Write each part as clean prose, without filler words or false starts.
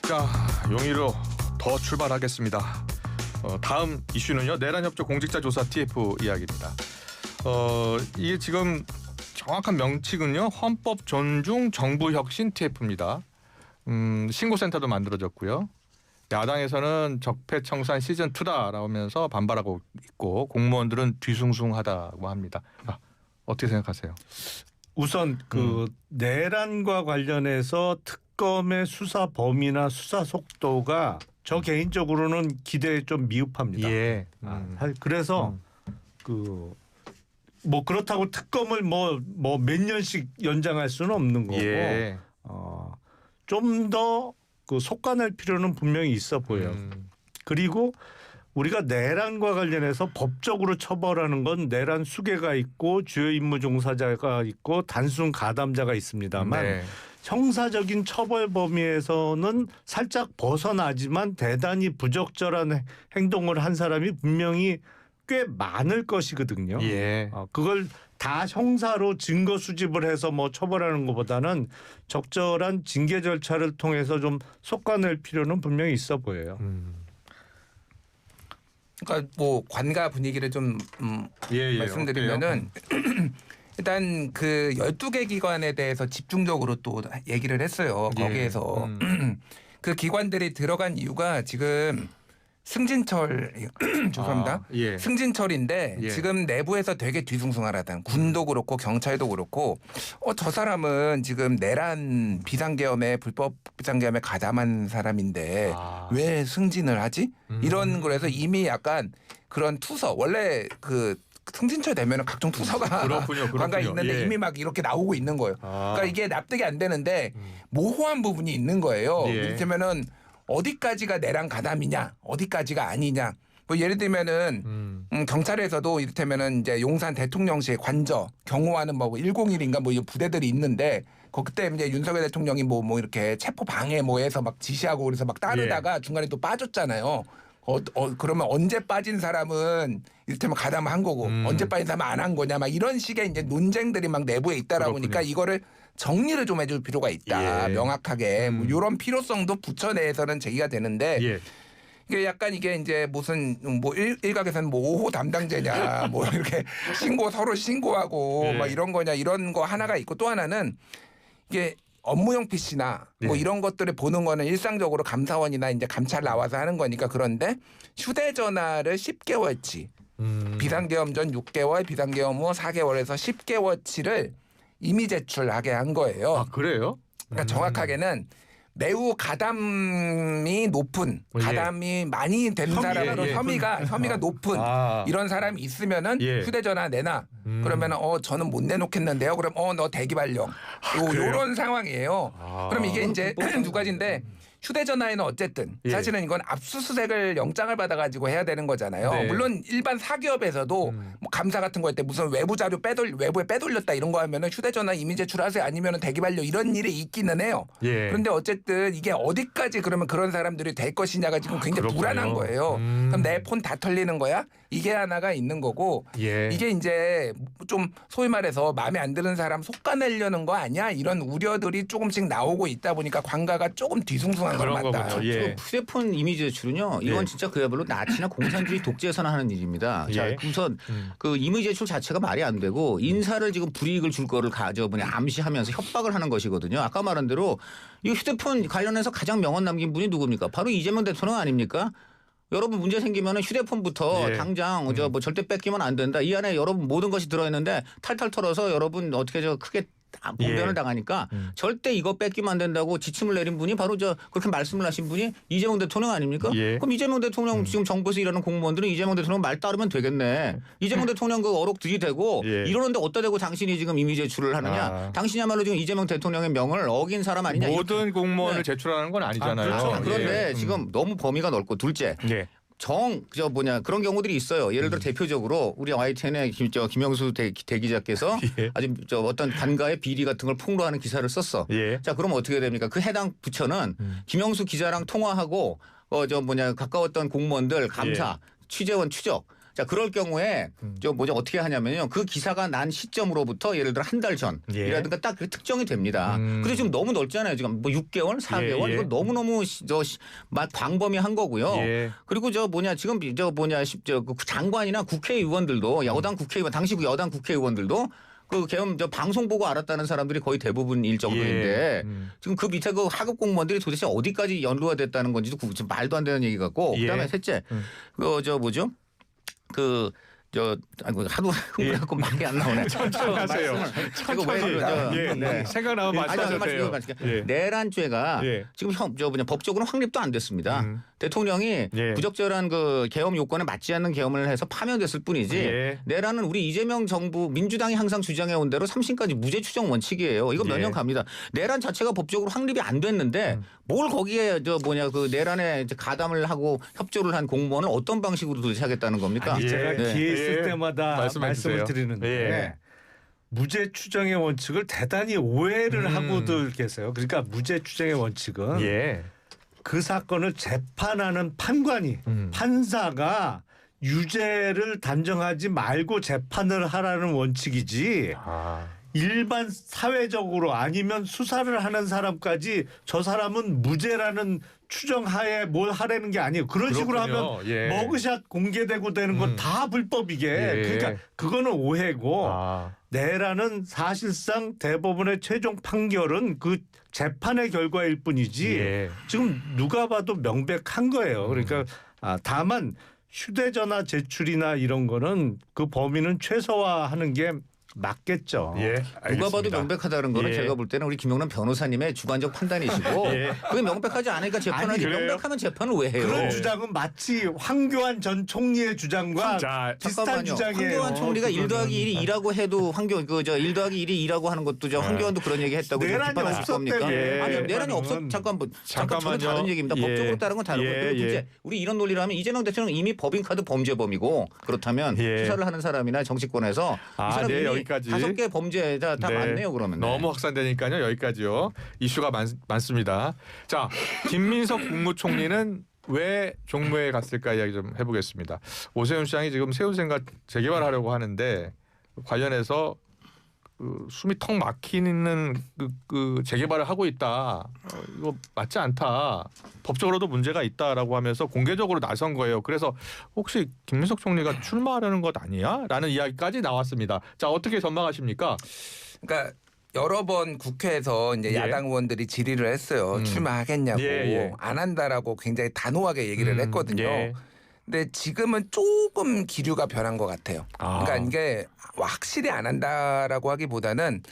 자, 용의로 더 출발하겠습니다. 다음 이슈는요. 내란협조 공직자조사 TF 이야기입니다. 이게 지금 정확한 명칭은요. 헌법 존중 정부혁신 TF입니다. 신고센터도 만들어졌고요. 야당에서는 적폐청산 시즌2다라고 하면서 반발하고 있고 공무원들은 뒤숭숭하다고 합니다. 어떻게 생각하세요? 우선 그 내란과 관련해서 특검의 수사 범위나 수사 속도가 저 개인적으로는 기대에 좀 미흡합니다. 예. 그래서 그 뭐 그렇다고 특검을 뭐 몇 년씩 연장할 수는 없는 거고 예. 좀 더 그 속아낼 필요는 분명히 있어 보여요. 그리고 우리가 내란과 관련해서 법적으로 처벌하는 건 내란 수괴가 있고 주요 임무 종사자가 있고 단순 가담자가 있습니다만 네. 형사적인 처벌 범위에서는 살짝 벗어나지만 대단히 부적절한 행동을 한 사람이 분명히 꽤 많을 것이거든요. 예. 그걸 다 형사로 증거 수집을 해서 뭐 처벌하는 것보다는 적절한 징계 절차를 통해서 좀 솎아낼 필요는 분명히 있어 보여요. 그러니까 뭐 관가 분위기를 좀 말씀드리면은 일단 그 12개 기관에 대해서 집중적으로 또 얘기를 했어요. 거기에서 그 기관들이 들어간 이유가 지금 승진철 죄송합니다. 예. 승진철인데 예. 지금 내부에서 되게 뒤숭숭하다는 군도 그렇고 경찰도 그렇고 저 사람은 지금 내란 비상계엄에 불법 비상계엄에 가담한 사람인데 왜 승진을 하지? 이런 거라서 이미 약간 그런 투서 원래 그 승진철 되면은 각종 투서가 관가에 있는데 예. 이미 막 이렇게 나오고 있는 거예요. 그러니까 이게 납득이 안 되는데 모호한 부분이 있는 거예요. 예. 이를테면은 어디까지가 내란 가담이냐, 어디까지가 아니냐. 뭐 예를 들면은 경찰에서도 이를테면은 이제 용산 대통령실 관저 경호하는 뭐 101인가 뭐 이 부대들이 있는데 그때 이제 윤석열 대통령이 뭐 이렇게 체포 방해 뭐해서 막 지시하고 그래서 막 따르다가 중간에 또 빠졌잖아요. 그러면 언제 빠진 사람은 이를테면 가담을 한 거고 언제 빠진 사람은 안 한 거냐 막 이런 식의 이제 논쟁들이 막 내부에 있다라 보니까 이거를 정리를 좀 해줄 필요가 있다. 예. 명확하게 뭐 이런 필요성도 부처 내에서는 제기가 되는데 예. 이게 약간 이게 이제 무슨 뭐 일각에서는 뭐 5호 담당제냐 뭐 이렇게 서로 신고하고 예. 막 이런 거냐 이런 거 하나가 있고 또 하나는 이게 업무용 PC나 뭐 이런 것들을 보는 거는 일상적으로 감사원이나 이제 감찰 나와서 하는 거니까 그런데 휴대전화를 10개월치 비상계엄 전 6개월 비상계엄 후 4개월에서 10개월치를 이미 제출하게 한 거예요. 그래요? 그러니까 정확하게는 매우 가담이 높은 가담이 많이 된 사람으로 혐의가 높은 이런 사람이 있으면은 휴대전화 내놔. 그러면은 저는 못 내놓겠는데요. 그럼 너 대기 발령. 요런 상황이에요. 그럼 이게 이제 두 가지인데 휴대전화에는 어쨌든 사실은 이건 압수수색을 영장을 받아가지고 해야 되는 거잖아요. 네. 물론 일반 사기업에서도 뭐 감사 같은 거 할 때 무슨 외부 자료 외부에 빼돌렸다 이런 거 하면은 휴대전화 이미 제출하세요 아니면은 대기 발령 이런 일이 있기는 해요. 예. 그런데 어쨌든 이게 어디까지 그러면 그런 사람들이 될 것이냐가 지금 굉장히 그렇군요. 불안한 거예요. 그럼 내 폰 다 털리는 거야? 이게 하나가 있는 거고 이게 이제 좀 소위 말해서 마음에 안 드는 사람 솎아내려는 거 아니야? 이런 우려들이 조금씩 나오고 있다 보니까 관가가 조금 뒤숭숭한 건 맞다. 거군요. 예. 휴대폰 이미지 제출은요. 이건 진짜 그야말로 나치나 공산주의 독재에서나 하는 일입니다. 자, 우선 그 이미지 제출 자체가 말이 안 되고 인사를 지금 불이익을 줄 거를 암시하면서 협박을 하는 것이거든요. 아까 말한 대로 이 휴대폰 관련해서 가장 명언 남긴 분이 누굽니까? 바로 이재명 대통령 아닙니까? 여러분 문제 생기면 휴대폰부터 당장 뭐 절대 뺏기면 안 된다. 이 안에 여러분 모든 것이 들어있는데 탈탈 털어서 여러분 어떻게 크게 봉변을 당하니까 절대 이거 뺏기면 안 된다고 지침을 내린 분이 바로 그렇게 말씀을 하신 분이 이재명 대통령 아닙니까? 그럼 이재명 대통령 지금 정부에서 일하는 공무원들은 이재명 대통령 말 따르면 되겠네. 이재명 대통령 그 어록 들이대고 이러는데 어디다 대고 당신이 지금 이미 제출을 하느냐. 당신이야말로 지금 이재명 대통령의 명을 어긴 사람 아니냐. 모든 공무원을 제출하는 건 아니잖아요. 그렇죠. 그런데 지금 너무 범위가 넓고 둘째. 그런 경우들이 있어요. 예를 들어 대표적으로 우리 YTN의 김영수 대기자께서 아주 어떤 단가의 비리 같은 걸 폭로하는 기사를 썼어. 자, 그럼 어떻게 됩니까? 그 해당 부처는 김영수 기자랑 통화하고 가까웠던 공무원들 감사, 취재원 추적 자 그럴 경우에 저 뭐죠 어떻게 하냐면요. 그 기사가 난 시점으로부터 예를 들어 한 달 예. 전이라든가 딱 그 특정이 됩니다. 근데 지금 너무 넓잖아요. 지금 뭐 6개월, 4개월 예. 이거 너무너무 막 광범위한 거고요. 예. 그리고 저 뭐냐 지금 저 뭐냐 그 장관이나 국회의원들도 여당 국회의원 당시 여당 국회의원들도 그 계엄 저 방송 보고 알았다는 사람들이 거의 대부분일 정도인데 예. 지금 그 밑에 그 하급 공무원들이 도대체 어디까지 연루가 됐다는 건지도 지금 말도 안 되는 얘기 같고 예. 그다음에 셋째 그 저 뭐죠 아이고 하도 흥분하고 말이 안 나오네. 천천히 하세요. 천천히. 예. 네. 생각나면 말씀하셔도 돼요. 예. 내란죄가 예. 지금 법적으로 확립도 안 됐습니다. 대통령이 예. 부적절한 그 계엄 요건에 맞지 않는 계엄을 해서 파면됐을 뿐이지 예. 내란은 우리 이재명 정부 민주당이 항상 주장해 온 대로 3심까지 무죄 추정 원칙이에요. 이거 몇 예. 년 갑니다. 내란 자체가 법적으로 확립이 안 됐는데 뭘 거기에 그 내란에 이제 가담을 하고 협조를 한 공무원을 어떤 방식으로 도대체 하겠다는 겁니까? 아니, 제가 예. 기회 있을 예. 때마다 말씀해 말씀을 주세요. 드리는데 예. 무죄 추정의 원칙을 대단히 오해를 하고들 계세요. 그러니까 무죄 추정의 원칙은 예. 그 사건을 재판하는 판관이 판사가 유죄를 단정하지 말고 재판을 하라는 원칙이지 아. 일반 사회적으로 아니면 수사를 하는 사람까지 저 사람은 무죄라는 추정하에 뭘 하라는 게 아니에요. 그런 식으로 그렇군요. 하면 예. 머그샷 공개되고 되는 건 다 불법이게. 예. 그러니까 그거는 오해고 아. 내란은 사실상 대법원의 최종 판결은 그 재판의 결과일 뿐이지 예. 지금 누가 봐도 명백한 거예요. 그러니까 다만 휴대전화 제출이나 이런 거는 그 범위는 최소화하는 게 맞겠죠. 예. 누가 봐도 알겠습니다. 명백하다는 거는 예. 제가 볼 때는 우리 김용남 변호사님의 주관적 판단이시고 예. 그게 명백하지 않으니까 재판을 아니, 그래요? 명백하면 재판을 왜 해요? 그런 주장은 마치 황교안 전 총리의 주장과 자, 비슷한 잠깐만요. 주장이에요. 황교안 총리가 1 더하기 1이 2라고 해도 1 더하기 1이 2라고 하는 것도 황교안도 그런 얘기 했다고 지금 내란이 비판하실 겁니까? 없었다며. 예. 아니 내란이 없었 재판은. 잠깐 잠깐만요. 저는 다른 얘기입니다. 예. 법적으로 따른 건 다른 예, 거예요. 둘째, 예. 우리 이런 논리를 하면 이재명 대통령 이미 법인카드 범죄범이고 그렇다면 예. 수사를 하는 사람이나 정치권에서 아, 이 사람 네, 이미 여기까지. 5개 범죄자 다 네. 맞네요. 그러면 너무 확산되니까요. 여기까지요. 이슈가 많습니다. 자, 김민석 국무총리는 왜 종묘에 갔을까 이야기 좀 해보겠습니다. 오세훈 시장이 지금 세운생각 재개발하려고 하는데 관련해서 그 숨이 턱 막히는 그 재개발을 하고 있다. 이거 맞지 않다. 법적으로도 문제가 있다라고 하면서 공개적으로 나선 거예요. 그래서 혹시 김민석 총리가 출마하려는 것 아니야? 라는 이야기까지 나왔습니다. 자, 어떻게 전망하십니까? 그러니까 여러 번 국회에서 이제 예. 야당 의원들이 질의를 했어요. 출마하겠냐고 예, 예. 안 한다라고 굉장히 단호하게 얘기를 했거든요. 예. 근데 지금은 조금 기류가 변한 것 같아요. 아. 그러니까 이게 확실히 안 한다라고 하기보다는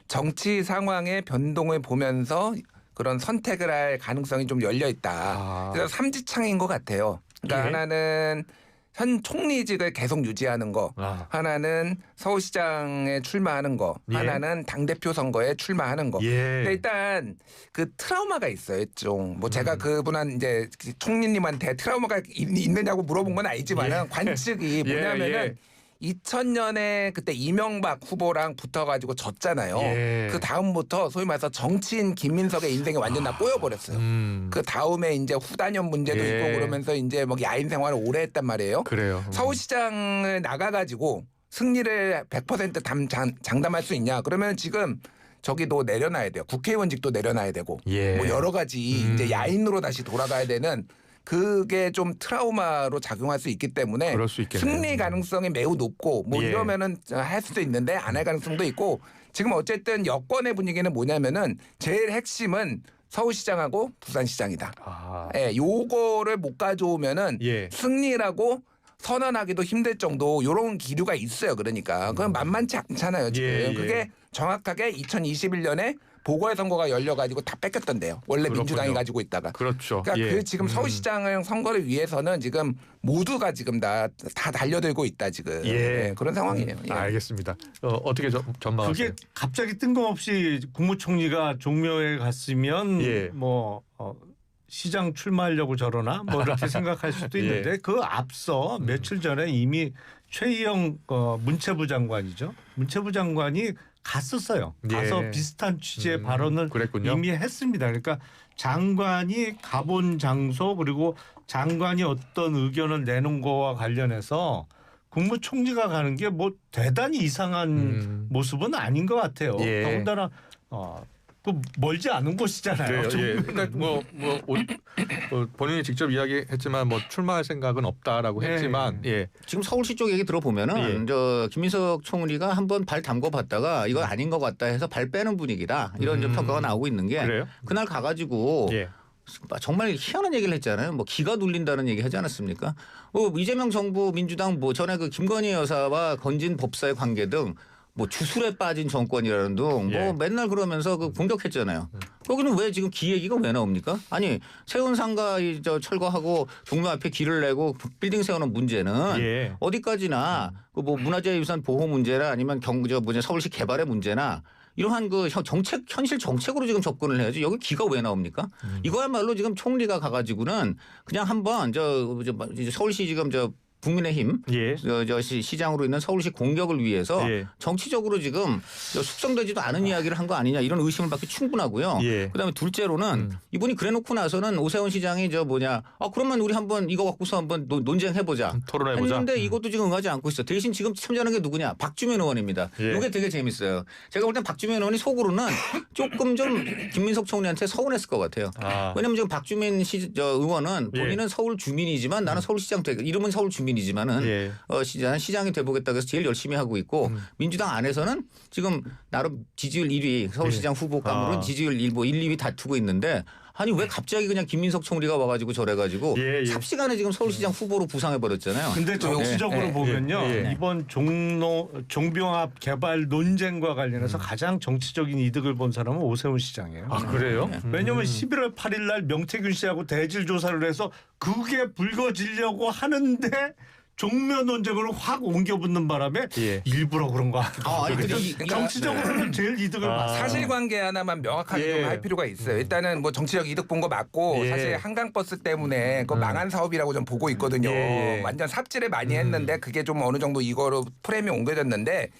정치 상황의 변동을 보면서 그런 선택을 할 가능성이 좀 열려 있다. 아. 그래서 삼지창인 것 같아요. 그러니까 예. 하나는 현 총리직을 계속 유지하는 거, 아. 하나는 서울시장에 출마하는 거, 예. 하나는 당대표 선거에 출마하는 거. 예. 근데 일단 그 트라우마가 있어요. 좀 뭐 제가 그분한 이제 총리님한테 트라우마가 있느냐고 물어본 건 아니지만은 관측이 예, 뭐냐면은 예. 2000년에 그때 이명박 후보랑 붙어가지고 졌잖아요. 예. 그 다음부터 소위 말해서 정치인 김민석의 인생이 완전 다 꼬여버렸어요. 음. 그 다음에 이제 후단연 문제도 예. 있고 그러면서 이제 뭐 야인 생활을 오래 했단 말이에요. 그래요. 서울시장을 나가가지고 승리를 100% 장담할 수 있냐? 그러면 지금 저기도 내려놔야 돼요. 국회의원직도 내려놔야 되고 예. 뭐 여러 가지 이제 야인으로 다시 돌아가야 되는 그게 좀 트라우마로 작용할 수 있기 때문에 그럴 수 있겠네요. 승리 가능성이 매우 높고 뭐 예. 이러면은 할 수도 있는데 안 할 가능성도 있고 지금 어쨌든 여권의 분위기는 뭐냐면은 제일 핵심은 서울시장하고 부산시장이다. 아. 예, 요거를 못 가져오면은 예. 승리라고 선언하기도 힘들 정도 요런 기류가 있어요. 그러니까 그건 만만치 않잖아요. 지금 예, 예. 그게 정확하게 2021년에 보궐선거가 열려가지고 다 뺏겼던데요. 원래 그렇군요. 민주당이 가지고 있다가. 그렇죠. 그러니까 예. 그 지금 서울시장을 선거를 위해서는 지금 모두가 지금 다 달려들고 있다 지금. 예. 예, 그런 상황이에요. 예. 알겠습니다. 어떻게 전망하세요? 그게 갑자기 뜬금없이 국무총리가 종묘에 갔으면 예. 뭐 시장 출마하려고 저러나 뭐 이렇게 생각할 수도 예. 있는데 그 앞서 며칠 전에 이미 최희영 문체부 장관이죠. 문체부 장관이 갔었어요. 예. 가서 비슷한 취지의 발언을 그랬군요. 이미 했습니다. 그러니까 장관이 가본 장소 그리고 장관이 어떤 의견을 내놓은 거와 관련해서 국무총리가 가는 게 뭐 대단히 이상한 모습은 아닌 것 같아요. 예. 더군다나 그 멀지 않은 곳이잖아요. 그래요. 예. 그러니까 본인이 직접 이야기했지만 뭐 출마할 생각은 없다라고 네. 했지만 예. 지금 서울시 쪽 얘기 들어보면은 예. 저 김민석 총리가 한번 발 담궈봤다가 이거 아닌 것 같다 해서 발 빼는 분위기다 이런 좀 평가가 나오고 있는 게 그래요? 그날 가가지고 예. 정말 희한한 얘기를 했잖아요. 뭐 기가 눌린다는 얘기 하지 않았습니까? 이재명 정부 민주당 뭐 전에 그 김건희 여사와 건진 법사의 관계 등 뭐 주술에 빠진 정권이라는 등 뭐 예. 맨날 그러면서 그 공격했잖아요. 거기는 왜 지금 기 얘기가 왜 나옵니까? 아니 세운상가 저 철거하고 종묘 앞에 길을 내고 빌딩 세우는 문제는 예. 어디까지나 그 뭐 문화재유산 보호 문제나 아니면 서울시 개발의 문제나 이러한 그 현실 정책으로 지금 접근을 해야지 여기 기가 왜 나옵니까? 이거야말로 지금 총리가 가가지고는 그냥 한번 이제 서울시 지금 국민의힘 예. 시장으로 있는 서울시 공격을 위해서 예. 정치적으로 지금 숙성되지도 않은 이야기를 한 거 아니냐 이런 의심을 받기 충분하고요. 예. 그다음에 둘째로는 이분이 그래놓고 나서는 오세훈 시장이 그러면 우리 한번 이거 갖고서 한번 논쟁해보자. 토론해보자. 했는데 이것도 지금 응하지 않고 있어. 대신 지금 참여하는 게 누구냐? 박주민 의원입니다. 예. 이게 되게 재밌어요. 제가 볼 땐 박주민 의원이 속으로는 조금 좀 김민석 총리한테 서운했을 것 같아요. 왜냐하면 지금 박주민 의원은 예. 본인은 서울 주민이지만 나는 서울시장 이름은 서울 주민이지만은 예. 시장이 돼보겠다고 해서 제일 열심히 하고 있고 민주당 안에서는 지금 나름 지지율 1위 서울시장 후보감으로 지지율 1, 2위 다투고 있는데 아니 왜 갑자기 그냥 김민석 총리가 와가지고 저래가지고 예. 삽시간에 지금 서울시장 후보로 부상해버렸잖아요. 근데 정치적으로 보면요. 예. 이번 종병합 개발 논쟁과 관련해서 가장 정치적인 이득을 본 사람은 오세훈 시장이에요. 아 그래요? 왜냐하면 11월 8일 날 명태균 씨하고 대질 조사를 해서 그게 불거지려고 하는데 종묘 논쟁으로 확 옮겨붙는 바람에 예. 일부러 그런 거 같아요. 아니, 그래서 그러니까 정치적으로는 제일 이득을 봤어요. 사실관계 하나만 명확하게 예. 좀 할 필요가 있어요. 일단은 뭐 정치적 이득 본 거 맞고 예. 사실 한강버스 때문에 그 망한 사업이라고 좀 보고 있거든요. 예. 완전 삽질을 많이 했는데 그게 좀 어느 정도 이거로 프레임이 옮겨졌는데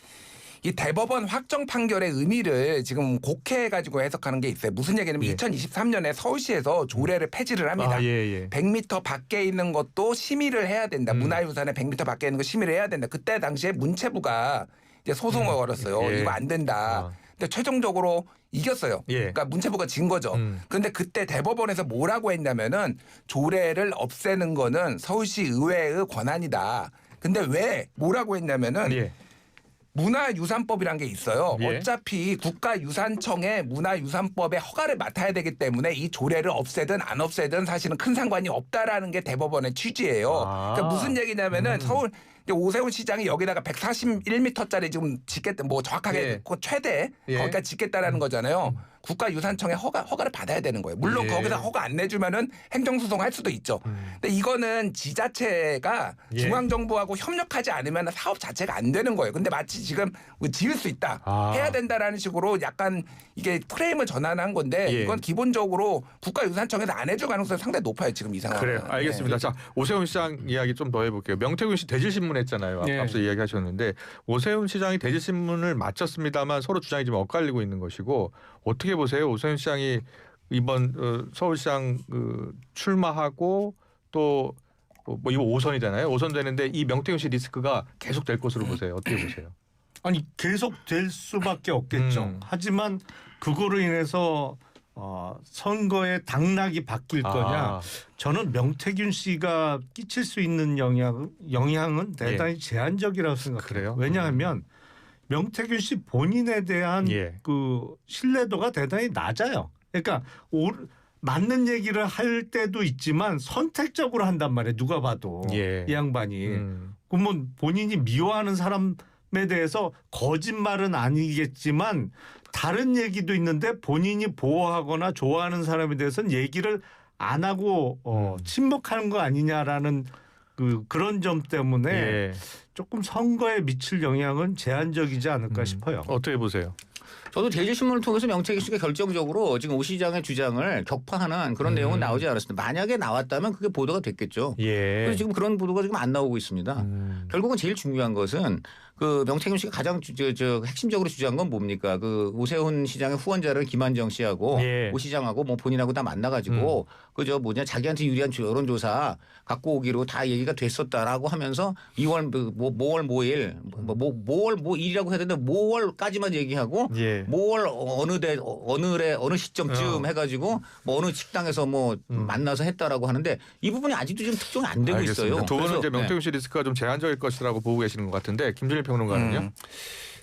이 대법원 확정 판결의 의미를 지금 곡해가지고 해석하는 게 있어요. 무슨 얘기냐면 예. 2023년에 서울시에서 조례를 폐지를 합니다. 예. 100m 밖에 있는 것도 심의를 해야 된다. 문화유산에 100m 밖에 있는 거 심의를 해야 된다. 그때 당시에 문체부가 이제 소송을 걸었어요. 예. 이거 안 된다. 근데 최종적으로 이겼어요. 예. 그러니까 문체부가 진 거죠. 그런데 그때 대법원에서 뭐라고 했냐면은 조례를 없애는 거는 서울시 의회의 권한이다. 근데 왜 뭐라고 했냐면은 예. 문화유산법이란 게 있어요. 예. 어차피 국가유산청의 문화유산법에 허가를 맡아야 되기 때문에 이 조례를 없애든 안 없애든 사실은 큰 상관이 없다라는 게 대법원의 취지예요. 그러니까 무슨 얘기냐면은 서울 오세훈 시장이 여기다가 141m짜리 지금 짓겠다. 뭐 정확하게 예. 그 최대 예. 거기까지 짓겠다라는 거잖아요. 국가유산청에 허가를 받아야 되는 거예요. 물론 예. 거기서 허가 안 내주면은 행정소송할 수도 있죠. 근데 이거는 지자체가 예. 중앙정부하고 협력하지 않으면 사업 자체가 안 되는 거예요. 근데 마치 지금 지을 수 있다, 해야 된다라는 식으로 약간 이게 프레임을 전환한 건데 예. 이건 기본적으로 국가유산청에서 안 해줄 가능성이 상당히 높아요. 지금 이 상황은. 그래요. 알겠습니다. 자, 오세훈 시장 이야기 좀 더 해볼게요. 명태균 씨 대질신문 했잖아요. 예. 앞서 이야기하셨는데 오세훈 시장이 대질신문을 마쳤습니다만 서로 주장이 좀 엇갈리고 있는 것이고 어떻게 보세요? 오세훈 시장이 이번 서울시장 출마하고 또 뭐 이거 5선이잖아요. 5선 되는데 이 명태균 씨 리스크가 계속 될 것으로 보세요. 어떻게 보세요? 아니 계속 될 수밖에 없겠죠. 하지만 그거로 인해서 선거의 당락이 바뀔 거냐? 저는 명태균 씨가 끼칠 수 있는 영향은 대단히 제한적이라고 생각해요. 그래요? 왜냐하면 명태균 씨 본인에 대한 예. 그 신뢰도가 대단히 낮아요. 그러니까 맞는 얘기를 할 때도 있지만 선택적으로 한단 말이에요. 누가 봐도 예. 이 양반이. 그러면 본인이 미워하는 사람에 대해서 거짓말은 아니겠지만 다른 얘기도 있는데 본인이 보호하거나 좋아하는 사람에 대해서는 얘기를 안 하고 침묵하는 거 아니냐라는 그런 점 때문에 예. 조금 선거에 미칠 영향은 제한적이지 않을까 싶어요. 어떻게 보세요? 저도 대질신문을 통해서 명태균 씨가 결정적으로 지금 오 시장의 주장을 격파하는 그런 내용은 나오지 않았습니다. 만약에 나왔다면 그게 보도가 됐겠죠. 예. 그래서 지금 그런 보도가 지금 안 나오고 있습니다. 결국은 제일 중요한 것은 그 명태균 씨가 가장 핵심적으로 주장한 건 뭡니까? 그 오세훈 시장의 후원자를 김한정 씨하고 예. 오 시장하고 뭐 본인하고 다 만나가지고 그저 뭐냐 자기한테 유리한 여론조사 갖고 오기로 다 얘기가 됐었다라고 하면서 2월 모월 모일 모월 모일이라고 해야 되는데 모월까지만 얘기하고 예. 모월 어느 시점쯤 해가지고 뭐 어느 식당에서 뭐 만나서 했다라고 하는데 이 부분이 아직도 지금 특종이 안 되고 알겠습니다. 있어요. 두 분은 그래서, 이제 명태균 씨 리스크가 좀 제한적일 것이라고 보고 계시는 것 같은데 김준일 평론가는요?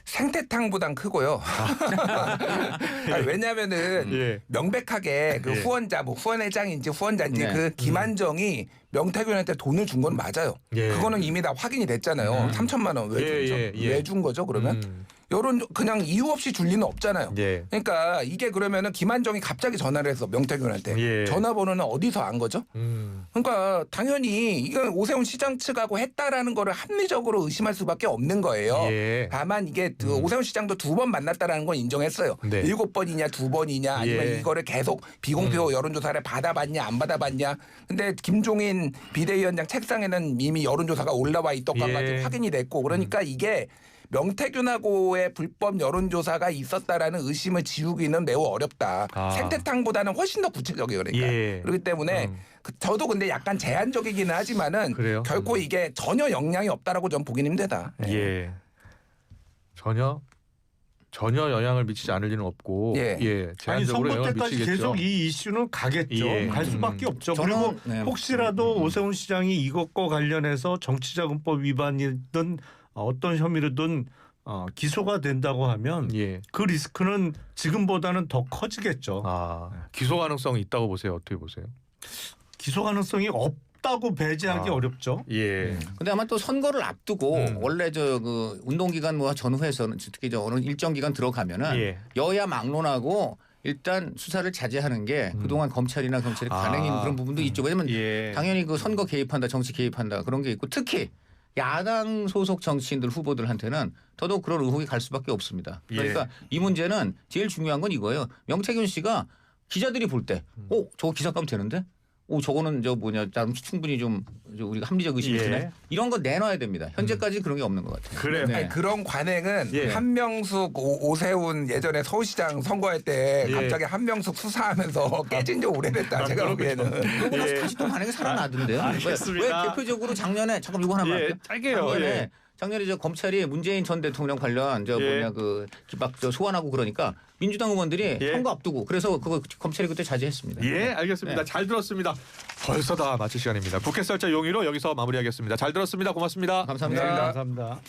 생태탕보단 크고요. 아니, 왜냐하면은 예. 명백하게 그 예. 후원자 뭐 후원회장인지 후원자인지 네. 그 김한정이 명태균한테 돈을 준 건 맞아요. 예. 그거는 이미 다 확인이 됐잖아요. 3천만 원 왜 예, 줬죠? 예, 예. 왜 준 거죠? 그러면 여론 그냥 이유 없이 줄 리는 없잖아요. 예. 그러니까 이게 그러면은 김한정이 갑자기 전화를 해서 명태균한테 예. 전화번호는 어디서 안 거죠? 그러니까 당연히 이건 오세훈 시장 측하고 했다라는 거를 합리적으로 의심할 수밖에 없는 거예요. 예. 다만 이게 그 오세훈 시장도 2번 만났다라는 건 인정했어요. 네. 7번이냐 2번이냐 아니면 예. 이거를 계속 비공표 여론조사를 받아봤냐 안 받아봤냐. 근데 김종인 비대위원장 책상에는 이미 여론조사가 올라와 있던 것까지 예. 확인이 됐고 그러니까 이게 명태균하고의 불법 여론조사가 있었다라는 의심을 지우기는 매우 어렵다. 아. 생태탕보다는 훨씬 더 구체적이에요. 그러니까. 예. 그렇기 때문에 저도 근데 약간 제한적이기는 하지만은 그래요? 결코 이게 전혀 영향이 없다라고 전 보기는 힘들다. 예. 전혀 영향을 미치지 않을 리는 없고 예. 아니 제한적으로 선거 영향을 때까지 미치겠죠. 계속 이 이슈는 가겠죠. 예. 갈 수밖에 없죠. 저는- 그리고 네. 혹시라도 오세훈 시장이 이것과 관련해서 정치자금법 위반이든 어떤 혐의로든 기소가 된다고 하면 예. 그 리스크는 지금보다는 더 커지겠죠. 기소 가능성이 있다고 보세요. 어떻게 보세요? 기소 가능성이 없다고 배제하기 아. 어렵죠. 예. 근데 아마 또 선거를 앞두고 원래 그 운동기간 뭐 전후에서는 특히 어느 일정 기간 들어가면은 예. 여야 막론하고 일단 수사를 자제하는 게 그동안 검찰이나 경찰이 관행인 그런 부분도 있죠. 왜냐면 예. 당연히 그 선거 개입한다, 정치 개입한다 그런 게 있고 특히 야당 소속 정치인들 후보들한테는 더더욱 그런 의혹이 갈 수밖에 없습니다. 그러니까 이 문제는 제일 중요한 건 이거예요. 명태균 씨가 기자들이 볼 때, 저거 기사 까면 되는데, 저거는 충분히 좀 우리가 합리적 의심이 예. 드네. 이런 거 내놔야 됩니다. 현재까지 그런 게 없는 것 같아요. 그래요. 네. 아니, 그런 관행은 예. 한명숙 오세훈 예전에 서울시장 선거할 때 예. 갑자기 한명숙 수사하면서 깨진 지 오래됐다. 제가 보기에는. 그러고 나서 예. 다시 또 반응이 살아나던데요. 알겠습니다. 왜 대표적으로 작년에 잠깐 이거 하나만 예, 할게요. 짧게요. 예. 작년에 검찰이 문재인 전 대통령 관련 예. 기박 소환하고 그러니까 민주당 의원들이 예. 선거 앞두고 그래서 그거 검찰이 그때 자제했습니다. 예, 알겠습니다. 네. 잘 들었습니다. 벌써 다 마칠 시간입니다. 국회 썰자 용의로 여기서 마무리하겠습니다. 잘 들었습니다. 고맙습니다. 감사합니다. 감사합니다.